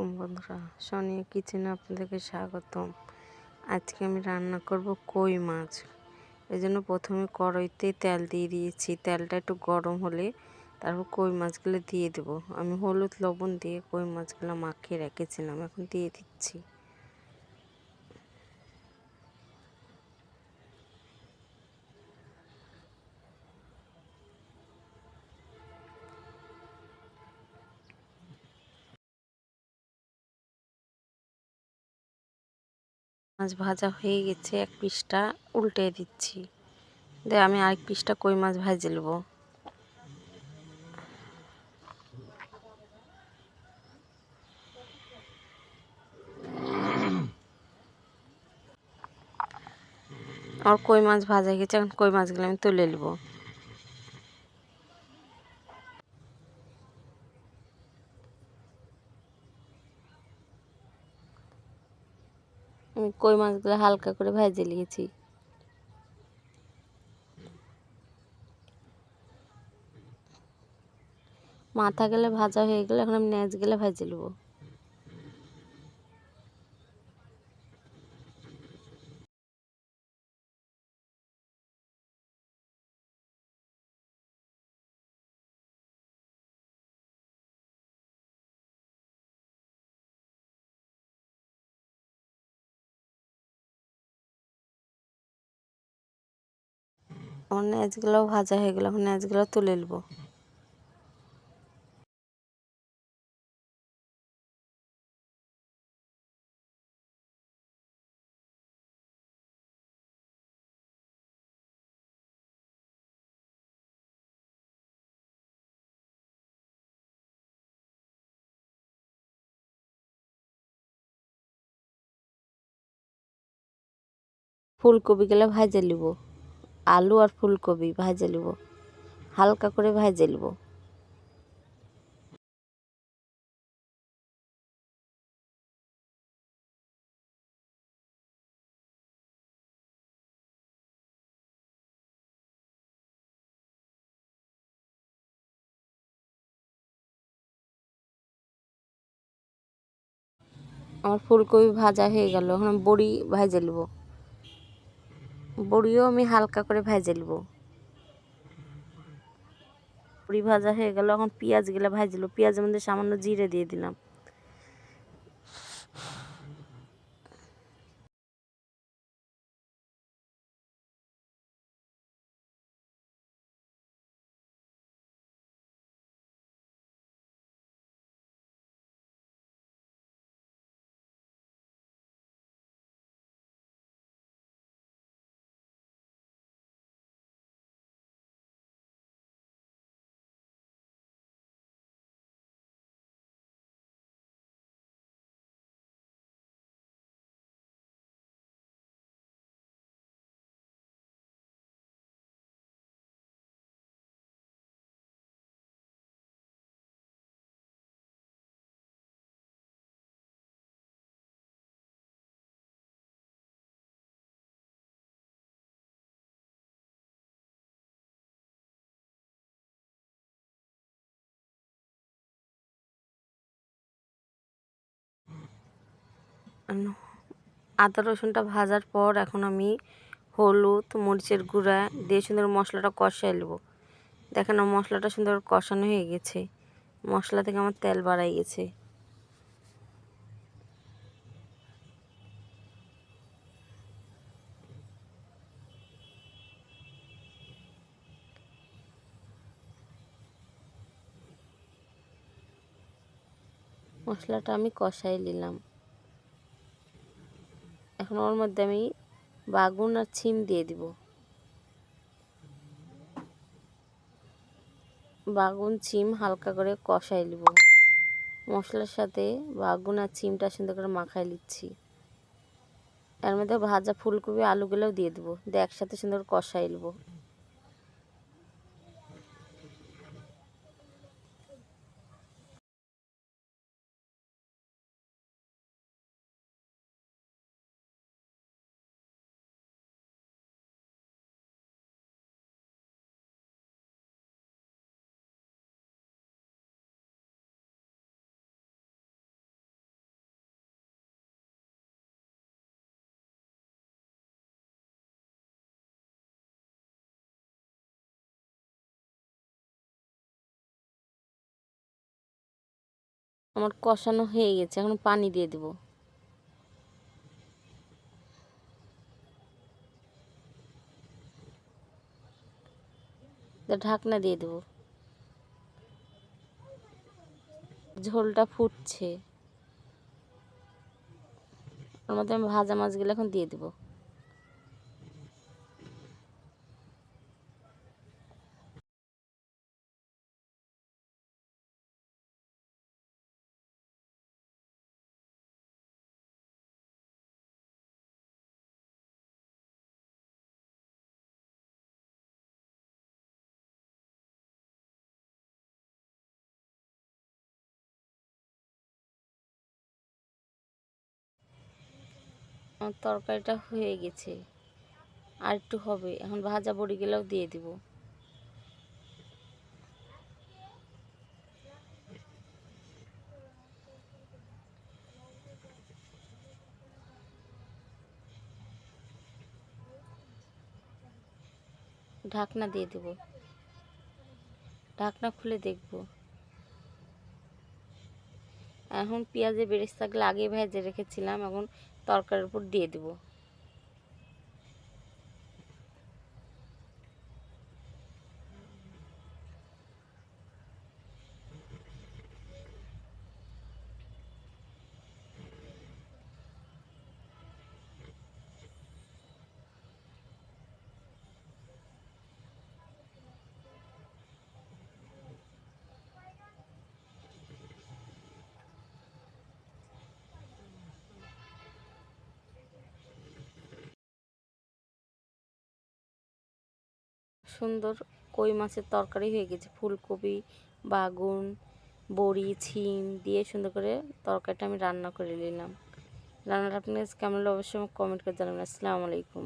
আলাইকুম বন্ধুরা, সোনিয়া কিচেনে আপনাদেরকে স্বাগতম। আজকে আমি রান্না করব কই মাছ। এই জন্য প্রথমে কড়াইতে তেল দিয়ে দিয়েছি। তেলটা একটু গরম হলে তারপর কই মাছগুলো দিয়ে দেবো। আমি হলুদ লবণ দিয়ে কই মাছগুলো মাখিয়ে রেখেছিলাম, এখন দিয়ে দিচ্ছি। মাছ ভাজা হয়ে গেছে, এক পিসটা উল্টে দিচ্ছি। আমি আরেক পিসটা কই মাছ ভাজে নেবো। আর কই মাছ ভাজা হয়ে গেছে, এখন কই মাছগুলো আমি তুলে নেবো। আমি কই মাছগুলো হালকা করে ভেজে নিয়েছি। মাথা গেলে ভাজা হয়ে গেলে এখন আমি ন্যাজ গেলে ভেজে নেব। আমার ন্যাজগুলোও ভাজা হয়ে গেল, এখন ন্যাজগুলো তুলে নেব। ফুলকপিগুলো ভাজে নেব। আলু আর ফুলকপি ভাজে নেব, হালকা করে ভাজে নেব। আমার ফুলকপি ভাজা হয়ে গেল, এখন আমি বড়ি ভাজে নেব। বড়িও আমি হালকা করে ভেজে নেব। বড়ি ভাজা হয়ে গেল, এখন পেঁয়াজগুলো ভাজে নেব। পেঁয়াজের মধ্যে সামান্য জিরে দিয়ে দিলাম। আদা রসুনটা ভাজার পর এখন আমি হলুদ মরিচের গুঁড়া দিয়ে সুন্দর মশলাটা কষাই নেব। দেখেন আমার মশলাটা সুন্দর কষানো হয়ে গেছে, মশলা থেকে আমার তেল বাড়াই গেছে। মশলাটা আমি কষাই নিলাম। এখন ওর মধ্যে আমি বাগুন আর ছিম দিয়ে দিব। বাগুন ছিম হালকা করে কষাই নেব। মশলার সাথে বাগুন আর ছিমটা সুন্দর করে মাখাই নিচ্ছি। এর মধ্যে ভাজা ফুলকপি আলুগুলোও দিয়ে দেবো, দিয়ে একসাথে সুন্দর কষাই নেব। আমার কষানো হয়ে গেছে, এখন পানি দিয়ে দেব। ঢাকনা দিয়ে দেব। ঝোলটা ফুটছে, ওর মধ্যে আমি ভাজা মাছগুলো এখন দিয়ে দেব। আমার তরকারিটা হয়ে গেছে, আর একটু হবে, এখন ভাজা বড়িগুলোও দিয়ে দিব। ঢাকনা দিয়ে দেব, ঢাকনা খুলে দেখব। এখন পেঁয়াজের বেরেস্তাগুলো আগে ভেজে রেখেছিলাম, এখন তরকারির উপর দিয়ে দেব। সুন্দর কই মাছের তরকারি হয়ে গেছে। ফুলকপি, বাগুন, বড়ি, ছিম দিয়ে সুন্দর করে তরকারিটা আমি রান্না করে নিলাম। রান্নাটা আপনার কেমন লাগলো অবশ্যই কমেন্ট করে জানাবেন। আসসালামু আলাইকুম।